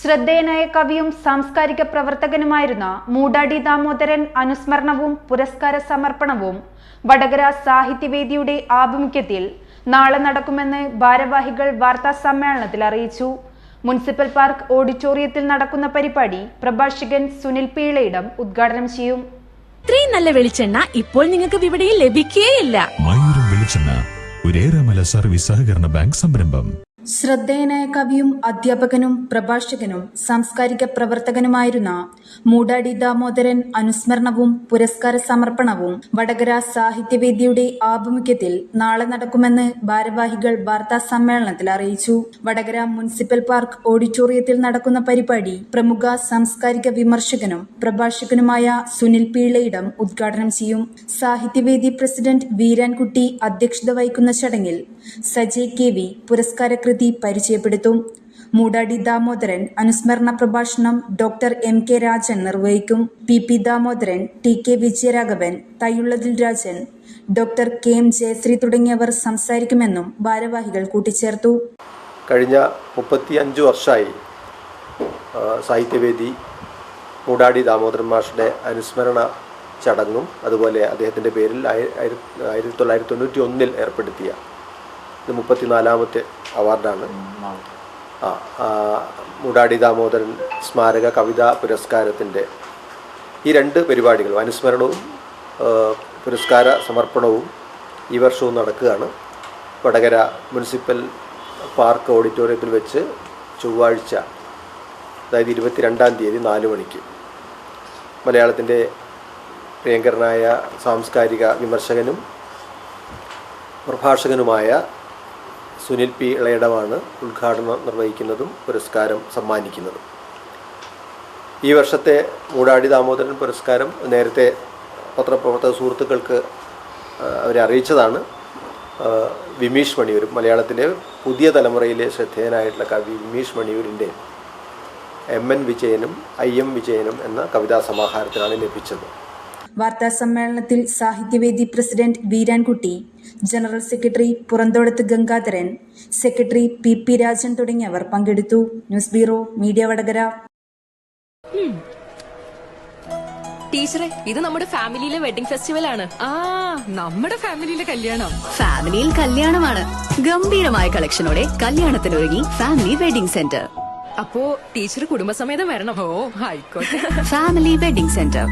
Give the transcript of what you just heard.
ശ്രദ്ധേയനായ കവിയും സാംസ്കാരിക പ്രവർത്തകനുമായിരുന്ന മൂടാടി ദാമോദരൻ അനുസ്മരണവും പുരസ്കാര സമർപ്പണവും വടകര സാഹിത്യവേദിയുടെ ആഭിമുഖ്യത്തിൽ നാളെ നടക്കുമെന്ന് ഭാരവാഹികൾ വാർത്താ സമ്മേളനത്തിൽ അറിയിച്ചു. മുനിസിപ്പൽ പാർക്ക് ഓഡിറ്റോറിയത്തിൽ നടക്കുന്ന പരിപാടി പ്രഭാഷകൻ സുനിൽ പീളയിടം ഉദ്ഘാടനം ചെയ്യും. ഇത്രയും നല്ല വെളിച്ചെണ്ണ ഇപ്പോൾ നിങ്ങൾക്ക് വിപണിയിൽ ലഭിക്കുകയില്ല. മയൂരം വെളിച്ചെണ്ണ, ഒരു ഏറെമല സർവീസ് സഹകരണ ബാങ്ക് സംരംഭം. ശ്രദ്ധേയനായ കവിയും അധ്യാപകനും പ്രഭാഷകനും സാംസ്കാരിക പ്രവർത്തകനുമായിരുന്ന മൂടാടി ദാമോദരൻ അനുസ്മരണവും പുരസ്കാര സമർപ്പണവും വടകര സാഹിത്യവേദിയുടെ ആഭിമുഖ്യത്തിൽ നാളെ നടക്കുമെന്ന് ഭാരവാഹികൾ വാർത്താ സമ്മേളനത്തിൽ അറിയിച്ചു. വടകര മുനിസിപ്പൽ പാർക്ക് ഓഡിറ്റോറിയത്തിൽ നടക്കുന്ന പരിപാടി പ്രമുഖ സാംസ്കാരിക വിമർശകനും പ്രഭാഷകനുമായ സുനിൽ പീളയിടം ഉദ്ഘാടനം ചെയ്യും. സാഹിത്യവേദി പ്രസിഡന്റ് വീരാൻകുട്ടി അധ്യക്ഷത വഹിക്കുന്ന ചടങ്ങിൽ സജയ് കെ.വി. പുരസ്കാര പരിചയപ്പെടുത്തും. മൂടാടി ദാമോദരൻ അനുസ്മരണ പ്രഭാഷണം ഡോക്ടർ എം.കെ. രാജൻ നിർവഹിക്കും. P. Damodaran, TK. Vijayaraghavan, തയ്യുള്ളതിൽ Rajan, doctor K M. Jayashree തുടങ്ങിയവർ സംസാരിക്കുമെന്നും ഭാരവാഹികൾ കൂട്ടിച്ചേർത്തു. കഴിഞ്ഞ 35 വർഷമായി സാഹിത്യവേദി മൂടാടി ദാമോദരൻ മാഷുടെ അനുസ്മരണ ചടങ്ങും അതുപോലെ അദ്ദേഹത്തിൻ്റെ പേരിൽ 1991 ഏർപ്പെടുത്തിയ ഇത് 34ാമത്തെ അവാർഡാണ്. മൂടാടി ദാമോദരൻ സ്മാരക കവിതാ പുരസ്കാരത്തിൻ്റെ ഈ 2 പരിപാടികളും അനുസ്മരണവും പുരസ്കാര സമർപ്പണവും ഈ വർഷവും നടക്കുകയാണ്. വടകര മുനിസിപ്പൽ പാർക്ക് ഓഡിറ്റോറിയത്തിൽ വെച്ച് ചൊവ്വാഴ്ച, അതായത് 22-ാം തീയതി 4 മണിക്ക് മലയാളത്തിൻ്റെ പ്രിയങ്കരനായ സാംസ്കാരിക വിമർശകനും പ്രഭാഷകനുമായ സുനിൽ പി ഇളയിടമാണ് ഉദ്ഘാടനം നിർവഹിക്കുന്നതും പുരസ്കാരം സമ്മാനിക്കുന്നതും. ഈ വർഷത്തെ മൂടാടി ദാമോദരൻ പുരസ്കാരം നേരത്തെ പത്രപ്രവർത്തക സുഹൃത്തുക്കൾക്ക് അവരെ അറിയിച്ചതാണ്. വിമീഷ് മണിയൂർ, മലയാളത്തിലെ പുതിയ തലമുറയിലെ ശ്രദ്ധേയനായിട്ടുള്ള കവി വിമീഷ് മണിയൂരിൻ്റെ എം.എൻ. വിജയനും I.M. വിജയനും എന്ന കവിതാ സമാഹാരത്തിനാണ് ലഭിച്ചത്. വാർത്താ സമ്മേളനത്തിൽ സാഹിത്യവേദി president Veerankutty, general secretary Puranthodath Gangadharan, secretary P. Rajan തുടങ്ങിയവർ പങ്കെടുത്തു. News bureau, media Vadakara. ടീച്ചറെ, ഇത് നമ്മുടെ ഫാമിലിയിലെ വെഡിങ് ഫെസ്റ്റിവൽ ആണ്. നമ്മുടെ ഫാമിലിയിലെ കല്യാണം. ഫാമിലിയിൽ കല്യാണമാണ്. ഗംഭീരമായ കളക്ഷനോടെ കല്യാണത്തിനൊരുങ്ങി ഫാമിലി വെഡിങ് സെന്റർ. അപ്പോ ടീച്ചർ കുടുംബസമേതം വരണം. ഓ, ആയിക്കോട്ടെ. Family wedding centre.